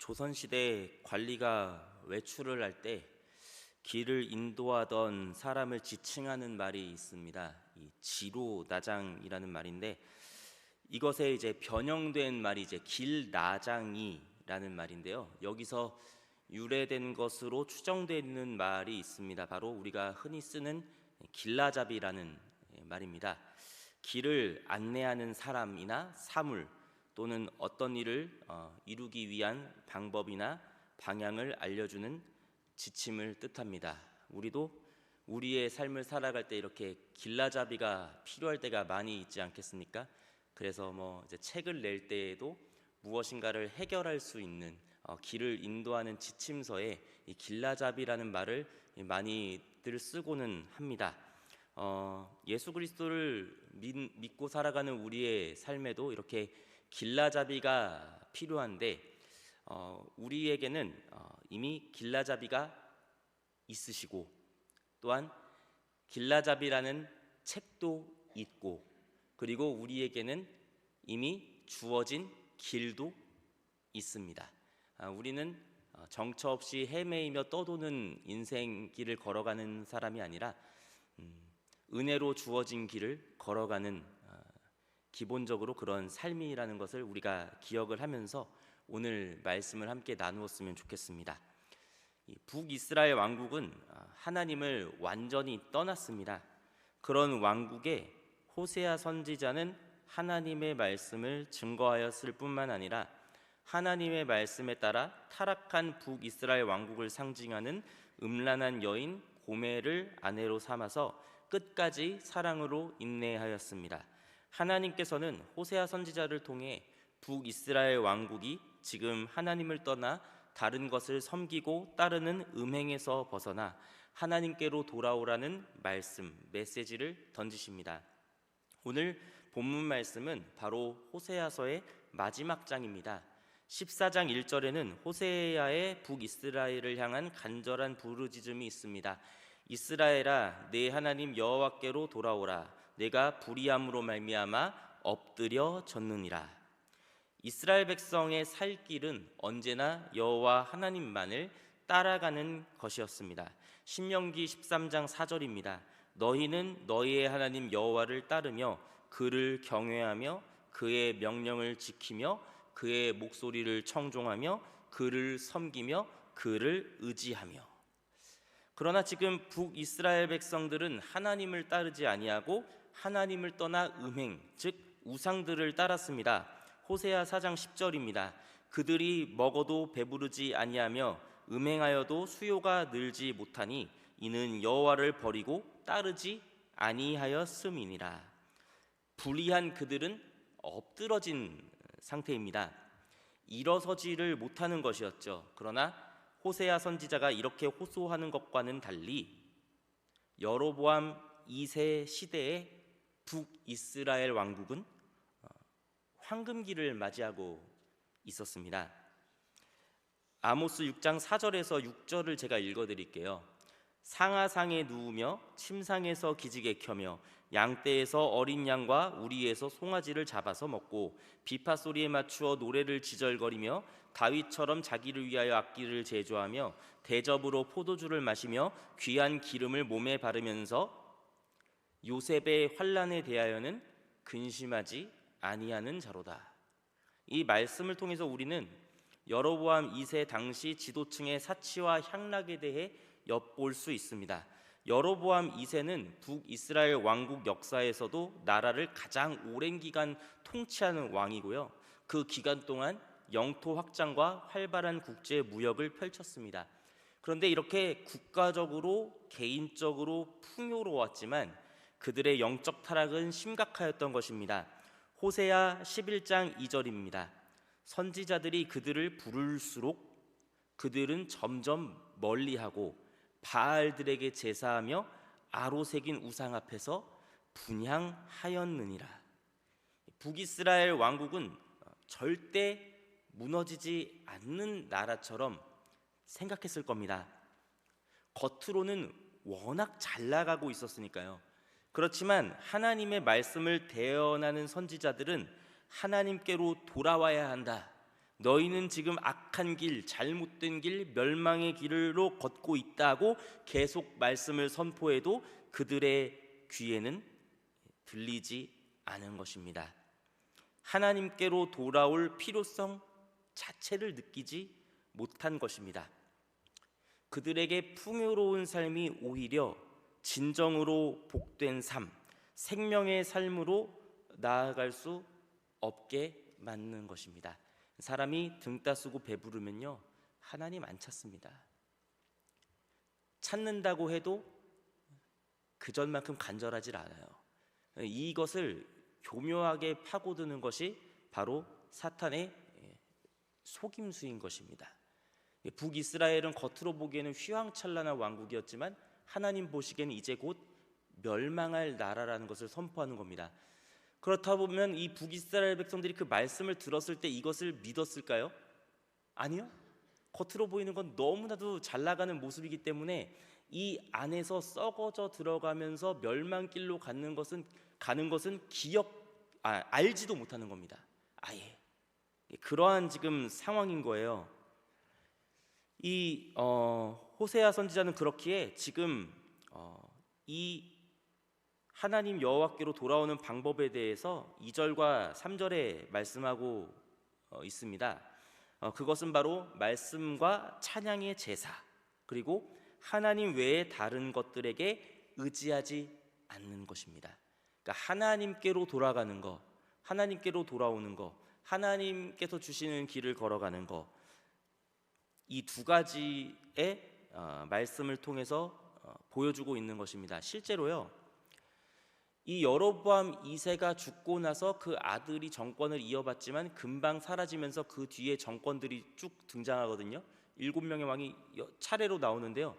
조선시대 관리가 외출을 할 때 길을 인도하던 사람을 지칭하는 말이 있습니다. 이 지로나장이라는 말인데, 이것에 이제 변형된 말이 이제 길나장이라는 말인데요. 여기서 유래된 것으로 추정되는 말이 있습니다. 바로 우리가 흔히 쓰는 길라잡이라는 말입니다. 길을 안내하는 사람이나 사물, 또는 어떤 일을 이루기 위한 방법이나 방향을 알려주는 지침을 뜻합니다. 우리도 우리의 삶을 살아갈 때 이렇게 길라잡이가 필요할 때가 많이 있지 않겠습니까? 그래서 이제 책을 낼 때에도 무엇인가를 해결할 수 있는 길을 인도하는 지침서에 이 길라잡이라는 말을 많이들 쓰고는 합니다. 예수 그리스도를 믿고 살아가는 우리의 삶에도 이렇게 길라잡이가 필요한데, 우리에게는 이미 길라잡이가 있으시고, 또한 길라잡이라는 책도 있고, 그리고 우리에게는 이미 주어진 길도 있습니다. 우리는 정처 없이 헤매이며 떠도는 인생길을 걸어가는 사람이 아니라 은혜로 주어진 길을 걸어가는 기본적으로 그런 삶이라는 것을 우리가 기억을 하면서 오늘 말씀을 함께 나누었으면 좋겠습니다. 북이스라엘 왕국은 하나님을 완전히 떠났습니다. 그런 왕국에 호세아 선지자는 하나님의 말씀을 증거하였을 뿐만 아니라 하나님의 말씀에 따라 타락한 북이스라엘 왕국을 상징하는 음란한 여인 고멜을 아내로 삼아서 끝까지 사랑으로 인내하였습니다. 하나님께서는 호세아 선지자를 통해 북이스라엘 왕국이 지금 하나님을 떠나 다른 것을 섬기고 따르는 음행에서 벗어나 하나님께로 돌아오라는 메시지를 던지십니다. 오늘 본문 말씀은 바로 호세아서의 마지막 장입니다. 14장 1절에는 호세아의 북이스라엘을 향한 간절한 부르짖음이 있습니다. 이스라엘아, 내 하나님 여호와께로 돌아오라. 내가 불의함으로 말미암아 엎드려졌느니라. 이스라엘 백성의 살 길은 언제나 여호와 하나님만을 따라가는 것이었습니다. 신명기 13장 4절입니다. 너희는 너희의 하나님 여호와를 따르며 그를 경외하며 그의 명령을 지키며 그의 목소리를 청종하며 그를 섬기며 그를 의지하며. 그러나 지금 북이스라엘 백성들은 하나님을 따르지 아니하고 하나님을 떠나 음행, 즉 우상들을 따랐습니다. 호세아 4장 10절입니다. 그들이 먹어도 배부르지 아니하며 음행하여도 수요가 늘지 못하니 이는 여호와를 버리고 따르지 아니하였음이니라. 불의한 그들은 엎드러진 상태입니다. 일어서지를 못하는 것이었죠. 그러나 호세아 선지자가 이렇게 호소하는 것과는 달리 여로보암 2세 시대의 북이스라엘 왕국은 황금기를 맞이하고 있었습니다. 아모스 6장 4절에서 6절을 제가 읽어드릴게요. 상하상에 누우며 침상에서 기지개 켜며 양떼에서 어린 양과 우리에서 송아지를 잡아서 먹고 비파 소리에 맞추어 노래를 지절거리며 다윗처럼 자기를 위하여 악기를 제조하며 대접으로 포도주를 마시며 귀한 기름을 몸에 바르면서 요셉의 환난에 대하여는 근심하지 아니하는 자로다. 이 말씀을 통해서 우리는 여로보암 2세 당시 지도층의 사치와 향락에 대해 엿볼 수 있습니다. 여로보암 2세는 북이스라엘 왕국 역사에서도 나라를 가장 오랜 기간 통치하는 왕이고요. 그 기간 동안 영토 확장과 활발한 국제 무역을 펼쳤습니다. 그런데 이렇게 국가적으로 개인적으로 풍요로웠지만 그들의 영적 타락은 심각하였던 것입니다. 호세아 11장 2절입니다. 선지자들이 그들을 부를수록 그들은 점점 멀리하고 바알들에게 제사하며 아로 새긴 우상 앞에서 분향하였느니라. 북이스라엘 왕국은 절대 무너지지 않는 나라처럼 생각했을 겁니다. 겉으로는 워낙 잘 나가고 있었으니까요. 그렇지만 하나님의 말씀을 대언하는 선지자들은 하나님께로 돌아와야 한다, 너희는 지금 악한 길, 잘못된 길, 멸망의 길로 걷고 있다고 계속 말씀을 선포해도 그들의 귀에는 들리지 않은 것입니다. 하나님께로 돌아올 필요성 자체를 느끼지 못한 것입니다. 그들에게 풍요로운 삶이 오히려 진정으로 복된 삶, 생명의 삶으로 나아갈 수 없게 만드는 것입니다. 사람이 등 따쓰고 배부르면요, 하나님 안 찾습니다. 찾는다고 해도 그전만큼 간절하질 않아요. 이것을 교묘하게 파고드는 것이 바로 사탄의 속임수인 것입니다. 북이스라엘은 겉으로 보기에는 휘황찬란한 왕국이었지만 하나님 보시기에는 이제 곧 멸망할 나라라는 것을 선포하는 겁니다. 그렇다 보면 이 북이스라엘 백성들이 그 말씀을 들었을 때 이것을 믿었을까요? 아니요. 겉으로 보이는 건 너무나도 잘 나가는 모습이기 때문에 이 안에서 썩어져 들어가면서 멸망길로 가는 것은 알지도 못하는 겁니다. 아예 그러한 지금 상황인 거예요. 이 호세아 선지자는 그렇기에 지금 이 하나님 여호와께로 돌아오는 방법에 대해서 2절과 3절에 말씀하고 있습니다. 그것은 바로 말씀과 찬양의 제사, 그리고 하나님 외에 다른 것들에게 의지하지 않는 것입니다. 그러니까 하나님께로 돌아가는 것, 하나님께로 돌아오는 것, 하나님께서 주시는 길을 걸어가는 것, 이 두 가지의 말씀을 통해서 보여주고 있는 것입니다. 실제로요, 이 여로보암 2세가 죽고 나서 그 아들이 정권을 이어받지만 금방 사라지면서 그 뒤에 정권들이 쭉 등장하거든요. 7명의 왕이 차례로 나오는데요,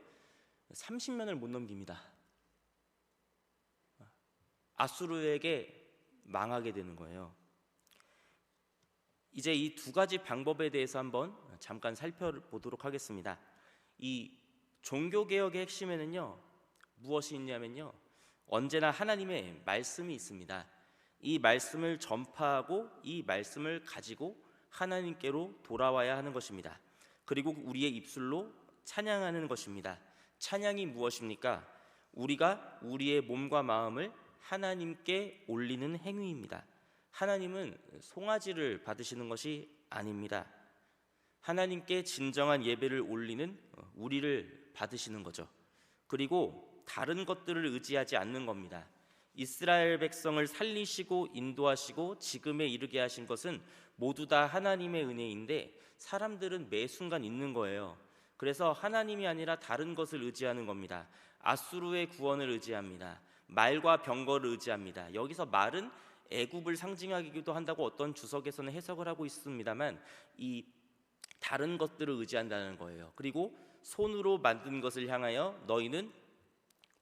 30년을 못 넘깁니다. 아수르에게 망하게 되는 거예요. 이제 이 두 가지 방법에 대해서 한번 잠깐 살펴보도록 하겠습니다. 이 종교개혁의 핵심에는요, 무엇이 있냐면요, 언제나 하나님의 말씀이 있습니다. 이 말씀을 전파하고 이 말씀을 가지고 하나님께로 돌아와야 하는 것입니다. 그리고 우리의 입술로 찬양하는 것입니다. 찬양이 무엇입니까? 우리가 우리의 몸과 마음을 하나님께 올리는 행위입니다. 하나님은 송아지를 받으시는 것이 아닙니다. 하나님께 진정한 예배를 올리는 우리를 받으시는 거죠. 그리고 다른 것들을 의지하지 않는 겁니다. 이스라엘 백성을 살리시고 인도하시고 지금에 이르게 하신 것은 모두 다 하나님의 은혜인데 사람들은 매 순간 있는 거예요. 그래서 하나님이 아니라 다른 것을 의지하는 겁니다. 아수르의 구원을 의지합니다. 말과 병거를 의지합니다. 여기서 말은 애굽을 상징하기도 한다고 어떤 주석에서는 해석을 하고 있습니다만, 이 다른 것들을 의지한다는 거예요. 그리고 손으로 만든 것을 향하여 너희는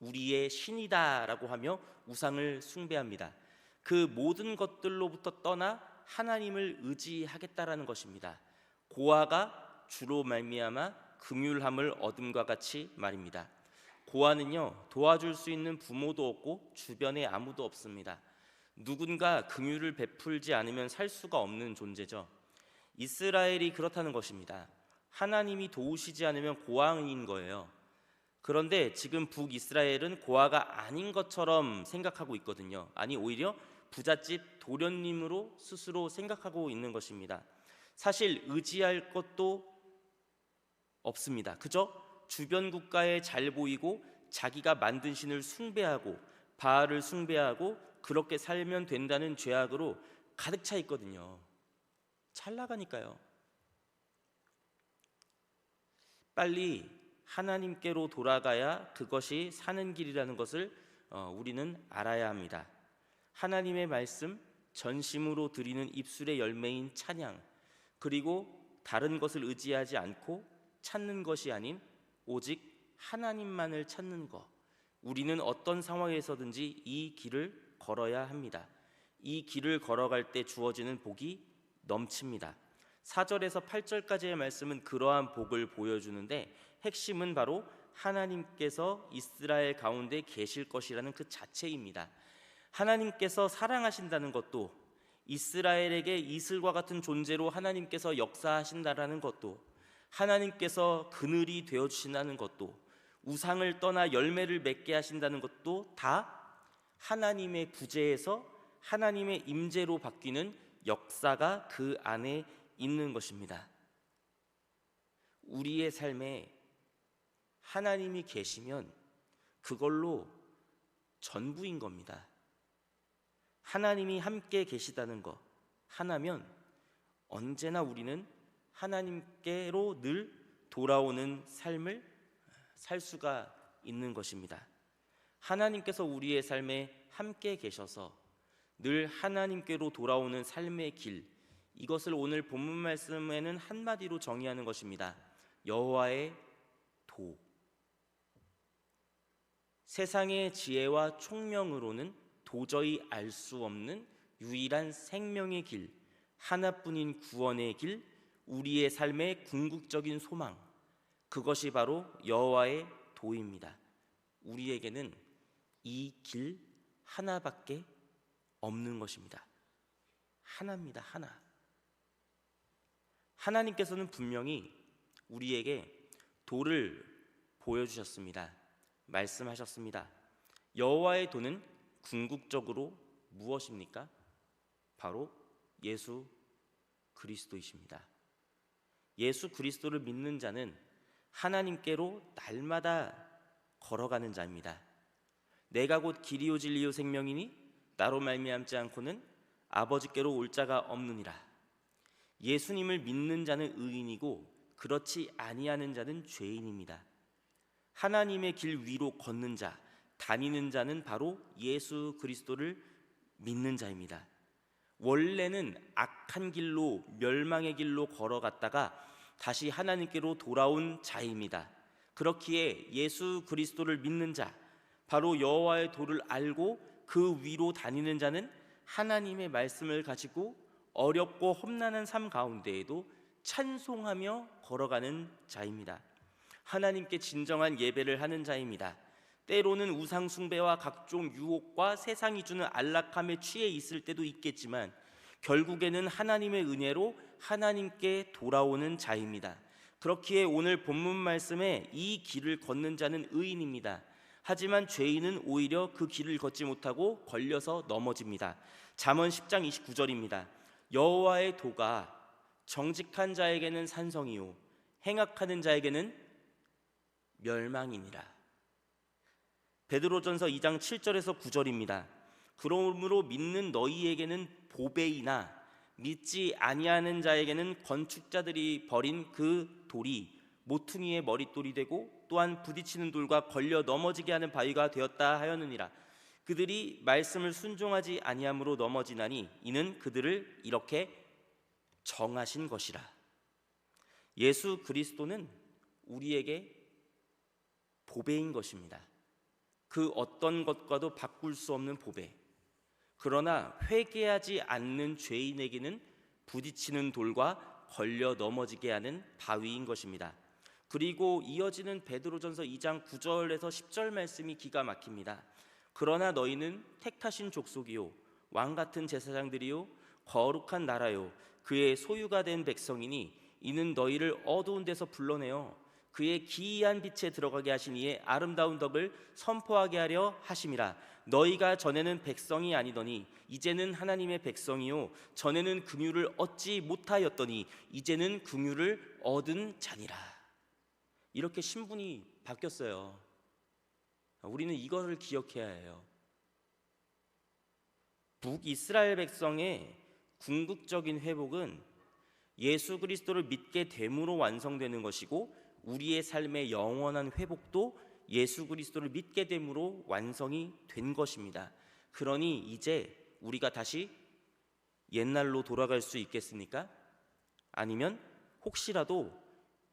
우리의 신이다라고 하며 우상을 숭배합니다. 그 모든 것들로부터 떠나 하나님을 의지하겠다라는 것입니다. 고아가 주로 말미암아 긍휼함을 얻음과 같이 말입니다. 고아는요, 도와줄 수 있는 부모도 없고 주변에 아무도 없습니다. 누군가 긍휼을 베풀지 않으면 살 수가 없는 존재죠. 이스라엘이 그렇다는 것입니다. 하나님이 도우시지 않으면 고아인 거예요. 그런데 지금 북이스라엘은 고아가 아닌 것처럼 생각하고 있거든요. 아니, 오히려 부잣집 도련님으로 스스로 생각하고 있는 것입니다. 사실 의지할 것도 없습니다. 그저 주변 국가에 잘 보이고 자기가 만든 신을 숭배하고 바알을 숭배하고 그렇게 살면 된다는 죄악으로 가득 차 있거든요. 잘 나가니까요. 빨리 하나님께로 돌아가야 그것이 사는 길이라는 것을 우리는 알아야 합니다. 하나님의 말씀, 전심으로 드리는 입술의 열매인 찬양, 그리고 다른 것을 의지하지 않고 찾는 것이 아닌 오직 하나님만을 찾는 것, 우리는 어떤 상황에서든지 이 길을 걸어야 합니다. 이 길을 걸어갈 때 주어지는 복이 넘칩니다. 4절에서 8절까지의 말씀은 그러한 복을 보여주는데 핵심은 바로 하나님께서 이스라엘 가운데 계실 것이라는 그 자체입니다. 하나님께서 사랑하신다는 것도, 이스라엘에게 이슬과 같은 존재로 하나님께서 역사하신다라는 것도, 하나님께서 그늘이 되어주신다는 것도, 우상을 떠나 열매를 맺게 하신다는 것도 다 하나님의 구제에서 하나님의 임재로 바뀌는 역사가 그 안에 있는 것입니다. 우리의 삶에 하나님이 계시면 그걸로 전부인 겁니다. 하나님이 함께 계시다는 것 하나면 언제나 우리는 하나님께로 늘 돌아오는 삶을 살 수가 있는 것입니다. 하나님께서 우리의 삶에 함께 계셔서 늘 하나님께로 돌아오는 삶의 길, 이것을 오늘 본문 말씀에는 한마디로 정의하는 것입니다. 여호와의 도. 세상의 지혜와 총명으로는 도저히 알 수 없는 유일한 생명의 길, 하나뿐인 구원의 길, 우리의 삶의 궁극적인 소망, 그것이 바로 여호와의 도입니다. 우리에게는 이 길 하나밖에 없는 것입니다. 하나입니다. 하나. 하나님께서는 분명히 우리에게 도를 보여주셨습니다. 말씀하셨습니다. 여호와의 도는 궁극적으로 무엇입니까? 바로 예수 그리스도이십니다. 예수 그리스도를 믿는 자는 하나님께로 날마다 걸어가는 자입니다. 내가 곧 길이요 진리요 생명이니 나로 말미암지 않고는 아버지께로 올 자가 없느니라. 예수님을 믿는 자는 의인이고 그렇지 아니하는 자는 죄인입니다. 하나님의 길 위로 걷는 자, 다니는 자는 바로 예수 그리스도를 믿는 자입니다. 원래는 악한 길로, 멸망의 길로 걸어갔다가 다시 하나님께로 돌아온 자입니다. 그렇기에 예수 그리스도를 믿는 자, 바로 여호와의 도를 알고 그 위로 다니는 자는 하나님의 말씀을 가지고 어렵고 험난한 삶 가운데에도 찬송하며 걸어가는 자입니다. 하나님께 진정한 예배를 하는 자입니다. 때로는 우상 숭배와 각종 유혹과 세상이 주는 안락함에 취해 있을 때도 있겠지만 결국에는 하나님의 은혜로 하나님께 돌아오는 자입니다. 그렇기에 오늘 본문 말씀에 이 길을 걷는 자는 의인입니다. 하지만 죄인은 오히려 그 길을 걷지 못하고 걸려서 넘어집니다. 잠언 10장 29절입니다. 여호와의 도가 정직한 자에게는 산성이요 행악하는 자에게는 멸망이니라. 베드로전서 2장 7절에서 9절입니다. 그러므로 믿는 너희에게는 보배이나 믿지 아니하는 자에게는 건축자들이 버린 그 돌이 모퉁이의 머릿돌이 되고 또한 부딪히는 돌과 걸려 넘어지게 하는 바위가 되었다 하였느니라. 그들이 말씀을 순종하지 아니함으로 넘어지나니 이는 그들을 이렇게 정하신 것이라. 예수 그리스도는 우리에게 보배인 것입니다. 그 어떤 것과도 바꿀 수 없는 보배. 그러나 회개하지 않는 죄인에게는 부딪히는 돌과 걸려 넘어지게 하는 바위인 것입니다. 그리고 이어지는 베드로전서 2장 9절에서 10절 말씀이 기가 막힙니다. 그러나 너희는 택하신 족속이요 왕같은 제사장들이요 거룩한 나라요 그의 소유가 된 백성이니 이는 너희를 어두운 데서 불러내어 그의 기이한 빛에 들어가게 하신 이의 아름다운 덕을 선포하게 하려 하심이라. 너희가 전에는 백성이 아니더니 이제는 하나님의 백성이요 전에는 긍휼을 얻지 못하였더니 이제는 긍휼을 얻은 자니라. 이렇게 신분이 바뀌었어요. 우리는 이거를 기억해야 해요. 북이스라엘 백성의 궁극적인 회복은 예수 그리스도를 믿게 됨으로 완성되는 것이고 우리의 삶의 영원한 회복도 예수 그리스도를 믿게 됨으로 완성이 된 것입니다. 그러니 이제 우리가 다시 옛날로 돌아갈 수 있겠습니까? 아니면 혹시라도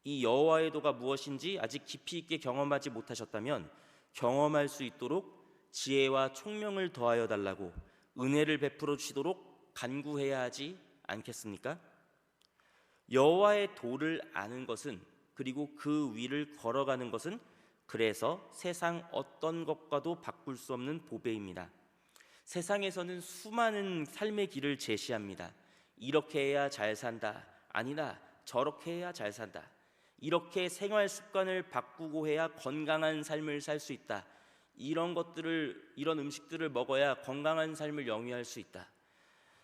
이 여호와의 도가 무엇인지 아직 깊이 있게 경험하지 못하셨다면 경험할 수 있도록 지혜와 총명을 더하여 달라고 은혜를 베풀어 주시도록 간구해야 하지 않겠습니까? 여호와의 도를 아는 것은, 그리고 그 위를 걸어가는 것은 그래서 세상 어떤 것과도 바꿀 수 없는 보배입니다. 세상에서는 수많은 삶의 길을 제시합니다. 이렇게 해야 잘 산다. 아니다. 저렇게 해야 잘 산다. 이렇게 생활 습관을 바꾸고 해야 건강한 삶을 살 수 있다. 이런 음식들을 먹어야 건강한 삶을 영위할 수 있다.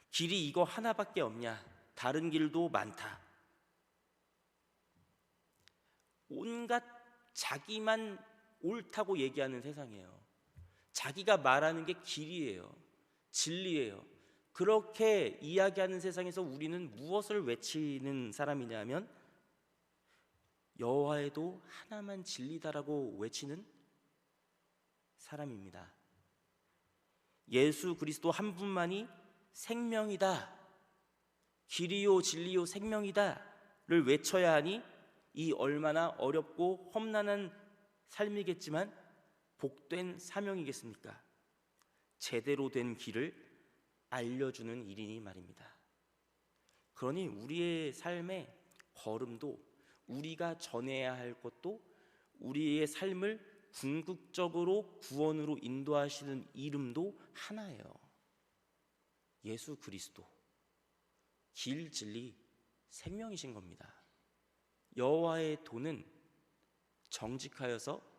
길이 이거 하나밖에 없냐? 다른 길도 많다. 온갖 자기만 옳다고 얘기하는 세상이에요. 자기가 말하는 게 길이에요. 진리예요. 그렇게 이야기하는 세상에서 우리는 무엇을 외치는 사람이냐면 여호와의 도 하나만 진리다라고 외치는 사람입니다. 예수 그리스도 한 분만이 생명이다. 길이요 진리요 생명이다를 외쳐야 하니 이 얼마나 어렵고 험난한 삶이겠지만 복된 사명이겠습니까? 제대로 된 길을 알려주는 일이니 말입니다. 그러니 우리의 삶의 걸음도, 우리가 전해야 할 것도, 우리의 삶을 궁극적으로 구원으로 인도하시는 이름도 하나예요. 예수 그리스도, 길, 진리, 생명이신 겁니다. 여호와의 도는 정직하여서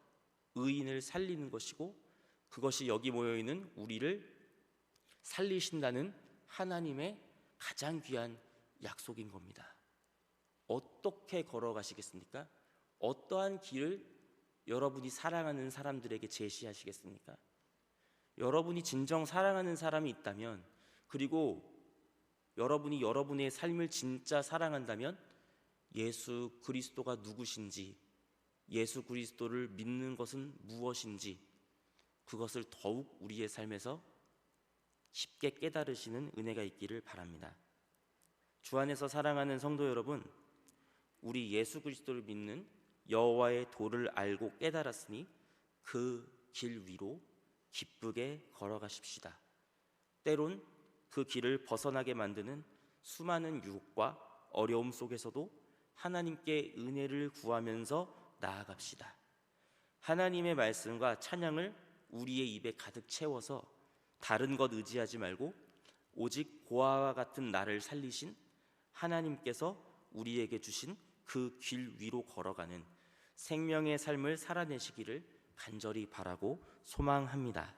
의인을 살리는 것이고, 그것이 여기 모여있는 우리를 살리신다는 하나님의 가장 귀한 약속인 겁니다. 어떻게 걸어가시겠습니까? 어떠한 길을 여러분이 사랑하는 사람들에게 제시하시겠습니까? 여러분이 진정 사랑하는 사람이 있다면, 그리고 여러분이 여러분의 삶을 진짜 사랑한다면 예수 그리스도가 누구신지, 예수 그리스도를 믿는 것은 무엇인지 그것을 더욱 우리의 삶에서 쉽게 깨달으시는 은혜가 있기를 바랍니다. 주 안에서 사랑하는 성도 여러분, 우리 예수 그리스도를 믿는 여호와의 도를 알고 깨달았으니 그 길 위로 기쁘게 걸어가십시다. 때론 그 길을 벗어나게 만드는 수많은 유혹과 어려움 속에서도 하나님께 은혜를 구하면서 나아갑시다. 하나님의 말씀과 찬양을 우리의 입에 가득 채워서 다른 것 의지하지 말고 오직 고아와 같은 나를 살리신 하나님께서 우리에게 주신 그 길 위로 걸어가는 생명의 삶을 살아내시기를 간절히 바라고 소망합니다.